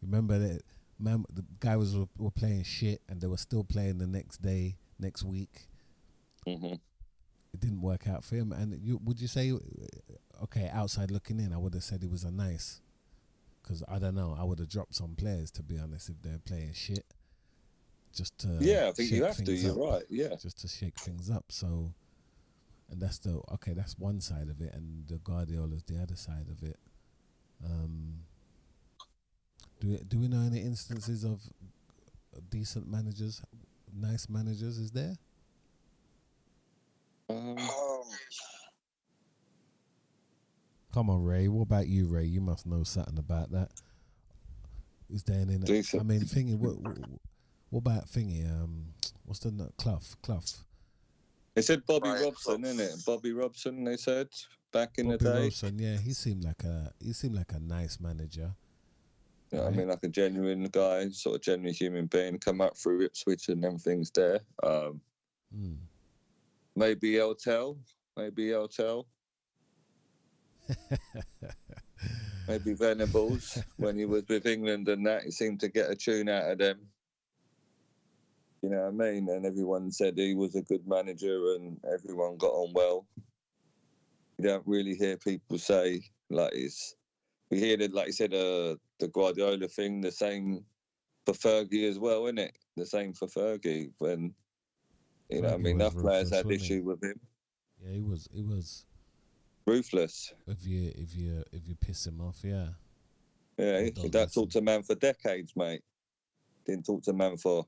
remember that man, the guy were playing shit and they were still playing the next week. Mm-hmm. It didn't work out for him. And would you say, okay, outside looking in, I would have said it was a nice, because I don't know, I would have dropped some players, to be honest, if they're playing shit. Just to I think you have to. You're right. Yeah, just to shake things up. So, and that's one side of it, and the Guardiola's the other side of it. Do we know any instances of decent managers, nice managers? Is there? Come on, Ray. What about you, Ray? You must know something about that. Is there any? Decent. I mean, thingy. What about thingy? What's the Clough? They said Bobby Robson, innit? Bobby Robson. They said back in the day. Bobby Robson, yeah, he seemed like a nice manager. Yeah, right? I mean, like a genuine guy, sort of genuine human being. Come up through Ipswich and everything's there. Maybe Eltel. Maybe Venables. When he was with England and that, he seemed to get a tune out of them. You know what I mean? And everyone said he was a good manager and everyone got on well. You don't really hear people say, we hear that, like you said, the Guardiola thing, the same for Fergie as well, isn't it? The same for Fergie when, you know what I mean? Enough players had issue with him. Yeah, he was ruthless. If you piss him off, yeah. Yeah, he don't talk to a man for decades, mate. Didn't talk to a man for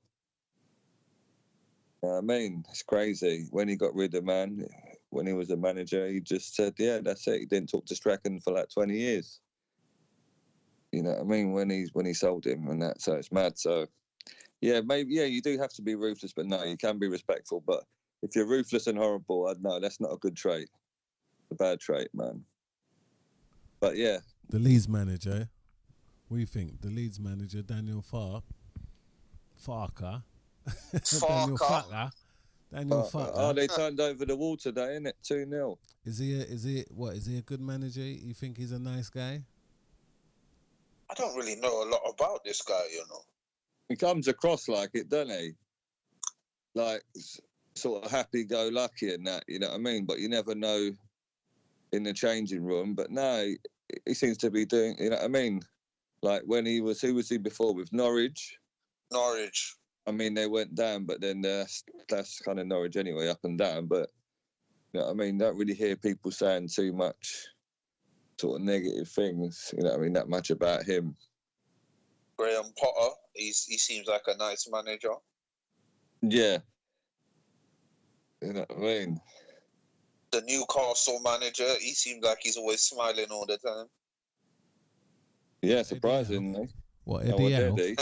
I mean, it's crazy. When he got rid of man, when he was a manager, he just said, yeah, that's it. He didn't talk to Strachan for like 20 years. You know what I mean? When he sold him and that, so it's mad. So, yeah, maybe, yeah, you do have to be ruthless, but no, you can be respectful. But if you're ruthless and horrible, I'd know that's not a good trait. A bad trait, man. But yeah. The Leeds manager, what do you think? The Leeds manager, Daniel Farker. Daniel Farker. Oh, they turned over the wall today, innit? 2-0. Is he a good manager? You think he's a nice guy? I don't really know a lot about this guy, you know. He comes across like it, doesn't he? Like, sort of happy-go-lucky and that, you know what I mean? But you never know in the changing room. But no, he seems to be doing, you know what I mean? Like when who was he before with Norwich? Norwich. I mean, they went down, but then that's kind of Norwich anyway, up and down. But, you know what I mean? Don't really hear people saying too much sort of negative things, you know what I mean, that much about him. Graham Potter, he seems like a nice manager. Yeah. You know what I mean? The Newcastle manager, he seems like he's always smiling all the time. Yeah, surprisingly. What, Eddie?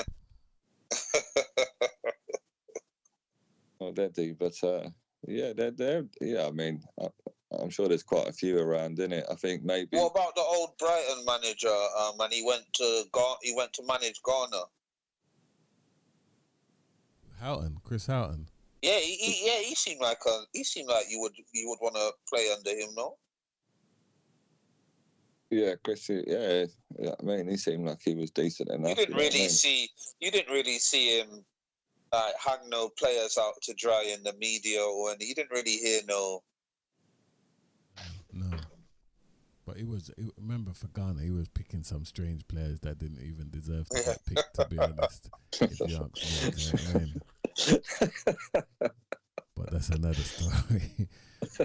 Well, they do, but yeah, they're yeah. I mean, I'm sure there's quite a few around, innit? I think maybe. What about the old Brighton manager? And he went to manage Ghana. Chris Houghton. Yeah, he seemed like you would want to play under him, no? Yeah, Chris. Yeah, I mean, he seemed like he was decent enough. You didn't really see him like hang no players out to dry in the media, or you didn't really hear no. No, but remember for Ghana, he was picking some strange players that didn't even deserve to get picked. To be honest, if you ask me, you know what I mean? But that's another story.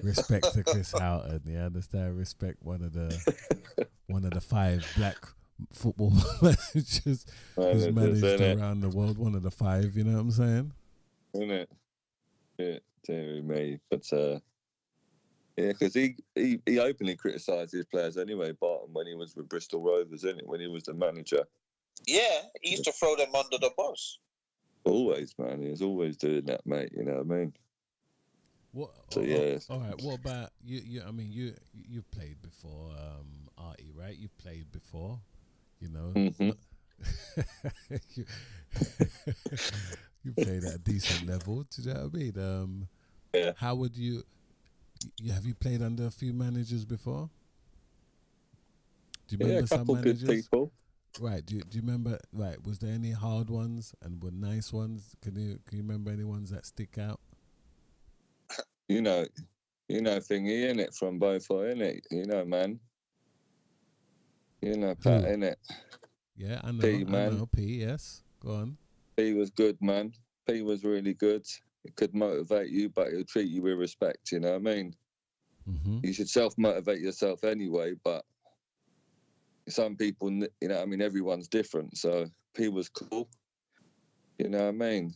Respect to Chris Houghton, you understand? Respect one of the 5 black football managers who's managed around the world. One of the 5, you know what I'm saying? Isn't it? Yeah, dear me. But yeah, because he openly criticised his players anyway, Barton, when he was with Bristol Rovers, isn't it? When he was the manager. Yeah, he used to throw them under the bus. Always, man. He was always doing that, mate. You know what I mean? What? So yeah. All right. What about you? I mean, you've played before, Artie, right? You've played before, you know. Mm-hmm. you played at a decent level. Do you know what I mean? Yeah. How would you have you played under a few managers before? Do you remember a couple some managers? Good people. Right. Do you remember? Right. Was there any hard ones and were nice ones? Can you remember any ones that stick out? You know, thingy in it from both, in it. You know, man. You know, Pat, in it. Yeah, I know. P, man. I know P. Yes, go on. P was good, man. P was really good. It could motivate you, but he'll treat you with respect. You know what I mean? Mm-hmm. You should self-motivate yourself anyway, but some people, you know what I mean, everyone's different. So P was cool. You know what I mean?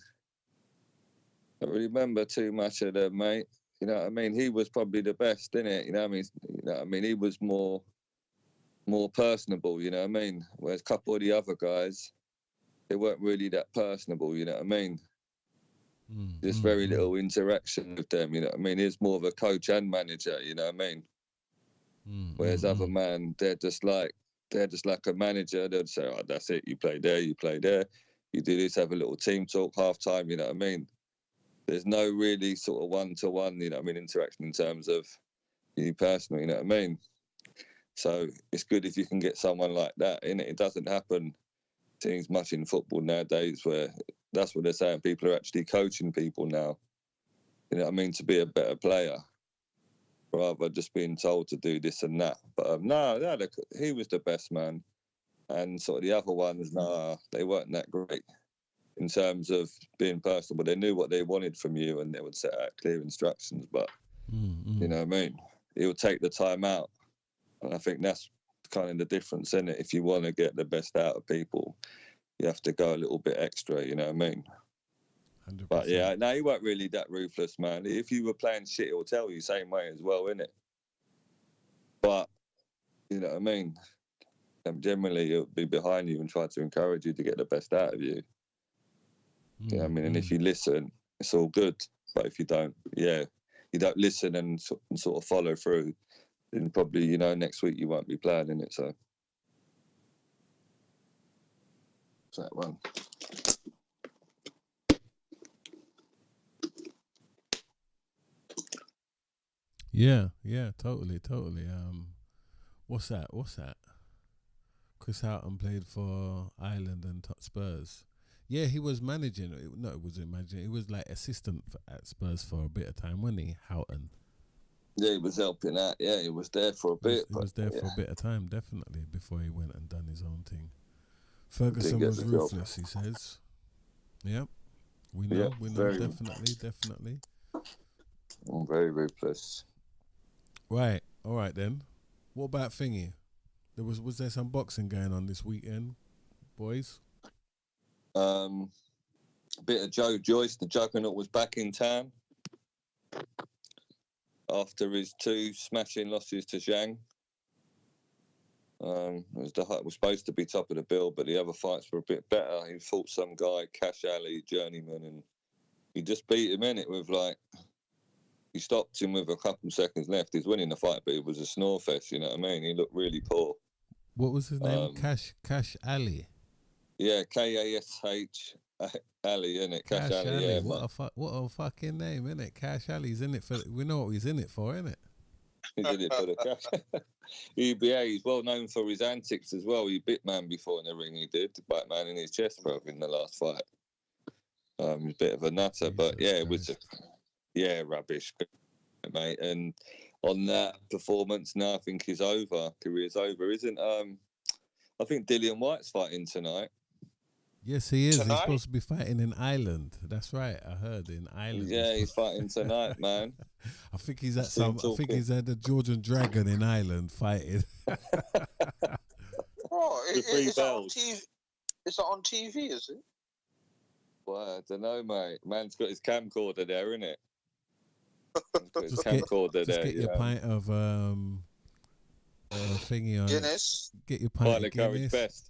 I don't remember too much of them, mate. You know what I mean? He was probably the best, innit? You know what I mean? He was more personable, you know what I mean? Whereas a couple of the other guys, they weren't really that personable, you know what I mean? Just very little interaction with them, you know what I mean? He's more of a coach and manager, you know what I mean? Whereas other man, they're just like a manager. They'd say, oh, that's it, you play there, you do this, have a little team talk, half time, you know what I mean? There's no really sort of one-to-one, you know what I mean, interaction in terms of you personally, you know what I mean? So it's good if you can get someone like that, innit? It doesn't happen, seems much in football nowadays, where that's what they're saying. People are actually coaching people now, you know what I mean, to be a better player, rather just being told to do this and that. But no, he was the best, man. And sort of the other ones, they weren't that great in terms of being personal, but they knew what they wanted from you and they would set out clear instructions. But, you know what I mean? It would take the time out. And I think that's kind of the difference, isn't it? If you want to get the best out of people, you have to go a little bit extra, you know what I mean? 100%. But yeah, no, he weren't really that ruthless, man. If you were playing shit, he'll tell you same way as well, innit? But you know what I mean. Generally, he'll be behind you and try to encourage you to get the best out of you. You know what I mean? And if you listen, it's all good. But if you don't, you don't listen and sort of follow through, then probably, you know, next week you won't be playing in it. So that one. Yeah, totally. What's that? Chris Houghton played for Ireland and Spurs. Yeah, he was managing. No, it wasn't managing. He was like assistant at Spurs for a bit of time, wasn't he, Houghton? Yeah, he was helping out. Yeah, he was there for a bit. He was there for a bit of time, definitely, before he went and done his own thing. Ferguson was ruthless, he says. Yep. We know, definitely. I'm very ruthless. Right, all right then. What about thingy? Was there some boxing going on this weekend, boys? A bit of Joe Joyce, the Juggernaut, was back in town after his 2 smashing losses to Zhang. It was supposed to be top of the bill, but the other fights were a bit better. He fought some guy, Cash Ali, journeyman, and he just beat him in it with he stopped him with a couple seconds left. He's winning the fight, but it was a snore fest, you know what I mean? He looked really poor. What was his name? Cash Ali? Yeah, Kash Ali, innit? Cash Ali, yeah. What a fucking name, innit? Cash Ali's in it for... We know what he's in it for, innit? He did it for the cash. He's well known for his antics as well. He bit man before in the ring, he did. Bite man in his chest, bro, in the last fight. He's a bit of a nutter, but yeah, it was... rubbish, mate. And on that performance, now I think he's over. Career's over, isn't? I think Dillian White's fighting tonight. Yes, he is. Tonight? He's supposed to be fighting in Ireland. That's right. I heard in Ireland. Yeah, he's fighting tonight, man. I think he's at I think he's at the Georgian Dragon in Ireland fighting. Is it on TV? Is it? Well, I don't know, mate. Man's got his camcorder there, innit? Just get your pint of thingy on Guinness. Get your pint of Guinness. Best.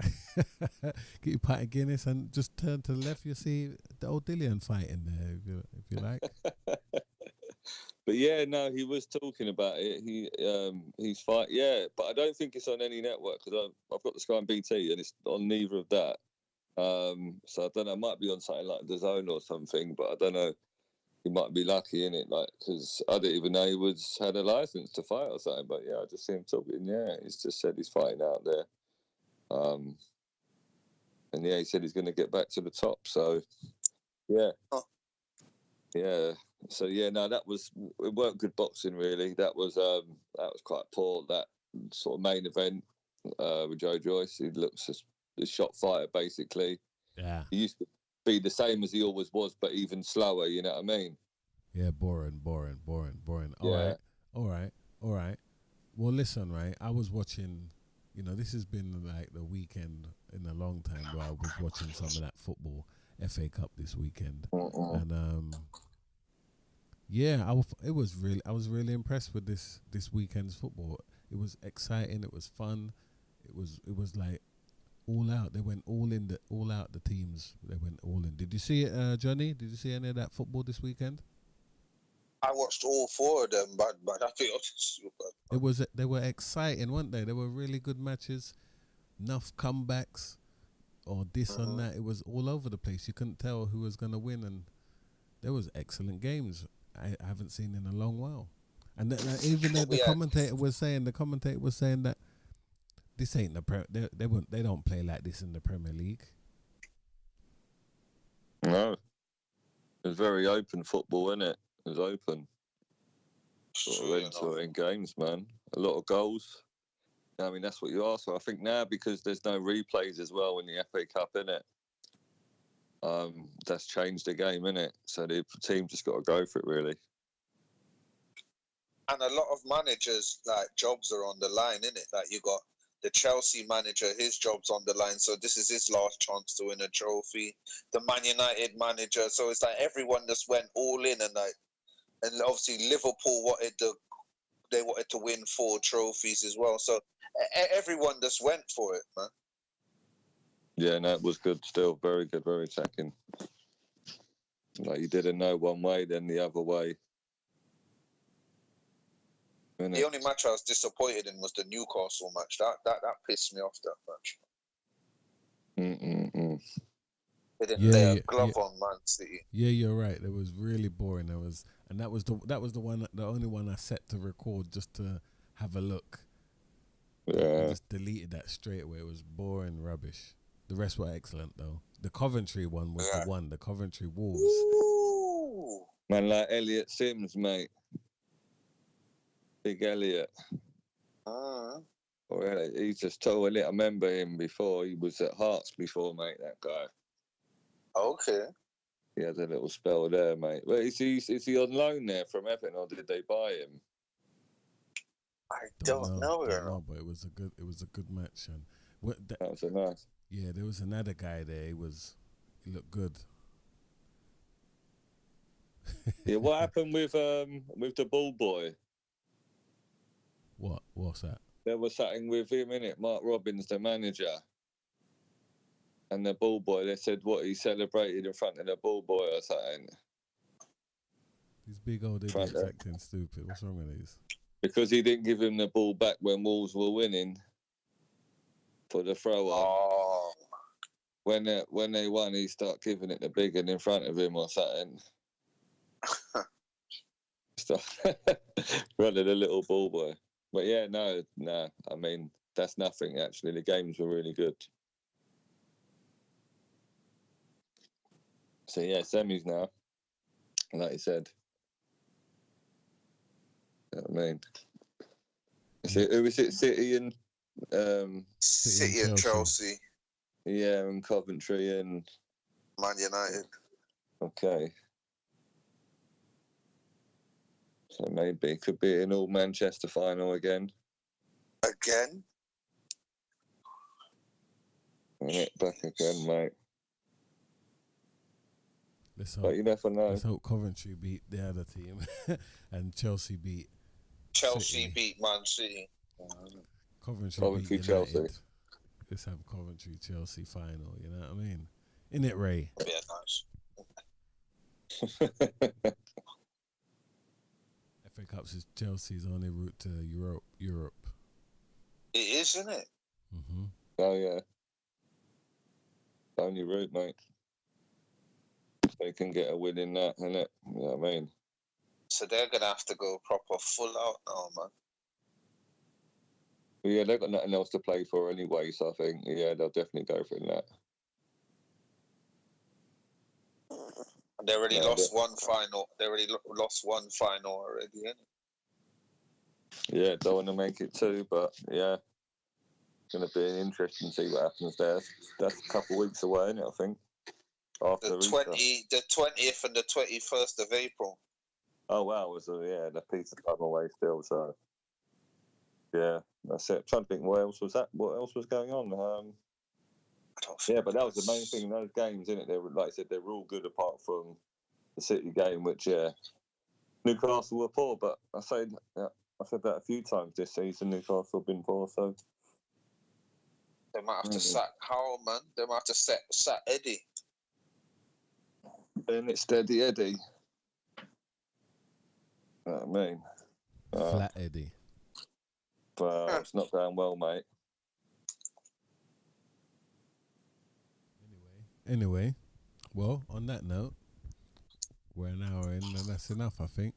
Get your pint of Guinness and just turn to the left. You see the old Dillian fighting there, if you like. But yeah, no, he was talking about it. He's fight. Yeah, but I don't think it's on any network because I've got the Sky and BT and it's on neither of that. So I don't know. It might be on something like The Zone or something, but I don't know. He might be lucky in it, like, because I didn't even know he had a license to fight or something. But yeah, I just see him talking. Yeah, he's just said he's fighting out there. And yeah, he said he's going to get back to the top. So yeah, yeah. So yeah, no, it weren't good boxing really. That was quite poor. That sort of main event with Joe Joyce. He looks just a shot fighter basically. Yeah, he used to be the same as he always was, but even slower, you know what I mean? Yeah, boring. All right. Well, listen, right, I was watching, this has been like the weekend in a long time where I was watching some of that football, FA Cup this weekend. And I was really impressed with this weekend's football. It was exciting, it was fun. It was like all out. They went all out. The teams, they went all in. Did you see it, Johnny? Did you see any of that football this weekend? I watched all 4 of them, but I think they were exciting, weren't they? They were really good matches. Enough comebacks or this and that. It was all over the place. You couldn't tell who was going to win, and there was excellent games I haven't seen in a long while. And even the commentator was saying that this ain't they don't play like this in the Premier League. No. It was very open football, wasn't it? It was open. Sort of in games, man. A lot of goals. I mean, that's what you ask for. I think now, because there's no replays as well in the FA Cup, innit? That's changed the game, innit? So the team just got to go for it, really. And a lot of managers, like, jobs are on the line, innit? Like, you got The Chelsea manager, his job's on the line, so this is his last chance to win a trophy. The Man United manager, so it's like everyone just went all in, and obviously Liverpool wanted to win 4 trophies as well. So everyone just went for it, man. Yeah, no, it was good still. Very good, very attacking. Like, you didn't know one way, then the other way. The only match I was disappointed in was the Newcastle match. That pissed me off, that match. They didn't lay a glove on Man City. Yeah, you're right. It was really boring. That was the only one I set to record just to have a look. Yeah. I just deleted that straight away. It was boring rubbish. The rest were excellent though. The Coventry one was the one. The Coventry Wolves. Ooh. Man, like Elliot Sims, mate. Big Elliot. He's just tall, innit? I remember him before. He was at Hearts before, mate, that guy. Okay. He had a little spell there, mate. But is he on loan there from Everton, or did they buy him? I don't know. But it was a good match, and that was a nice. Yeah, there was another guy there. He looked good. Yeah, what happened with the ball boy? What's that? There was something with him, innit? Mark Robbins, the manager. And the ball boy, they said what he celebrated in front of the ball boy or something. These big old idiots acting stupid. What's wrong with these? Because he didn't give him the ball back when Wolves were winning for the throw-up. Oh. When they won, he started giving it the big one in front of him or something. Running a little ball boy. But yeah, no. I mean, that's nothing, actually. The games were really good. So yeah, semis now, like you said. You know what I mean? Who is it? City and City and Chelsea. Yeah, and Coventry and Man United. Okay. So maybe it could be an all Manchester final again. Again? Back again, mate. But you never know. Let's hope Coventry beat the other team and Chelsea beat Man City. Coventry beat Chelsea. Let's have Coventry Chelsea final. You know what I mean? Innit, Ray? Yeah, nice. FA Cups is Chelsea's only route to Europe. It is, isn't it? Mm-hmm. Oh yeah. Only route, mate. They can get a win in that, innit? You know what I mean? So they're going to have to go proper full out now, man. But yeah, they've got nothing else to play for anyway, so I think, yeah, they'll definitely go for that. And they already lost one final. They already lost one final already, innit? Yeah, don't want to make it 2, but yeah. It's going to be interesting to see what happens there. That's a couple of weeks away, isn't it, I think? After the 20th and the 21st of April. Oh wow! So yeah, the piece of time away still. So yeah, that's it. I'm trying to think what else was going on? Yeah, but that was the main thing. Those games, isn't it? They were, like I said, they were all good apart from the City game, which Newcastle were poor. But I said that a few times this season. Newcastle have been poor, so they might have to sack Howell, man. They might have to sack Eddie. And it's Steady Eddie. You know what I mean? Flat Eddie. Well, it's not going well, mate. Anyway, well, on that note, we're an hour in, and that's enough, I think.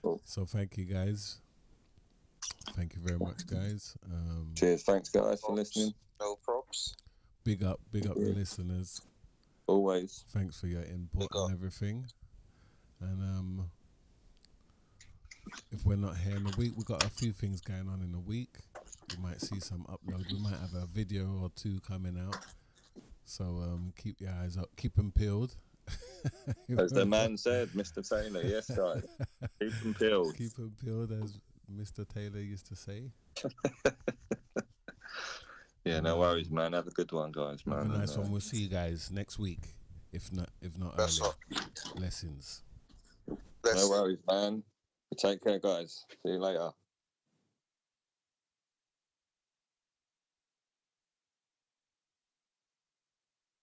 Cool. So thank you, guys. Thank you very much, guys. Cheers. Thanks, guys, for listening. No props. Big up the listeners. Always. Thanks for your input and everything. And if we're not here in the week, we've got a few things going on in the week. You might see some uploads. We might have a video or 2 coming out. So keep your eyes up. Keep them peeled. As the man said, Mr. Taylor. Yes, guys. Keep them peeled. Keep them peeled, as Mr. Taylor used to say. Yeah, no worries, man. Have a good one, guys, man. Have a nice one. We'll see you guys next week, if not earlier. Blessings. No worries, man. Take care, guys. See you later.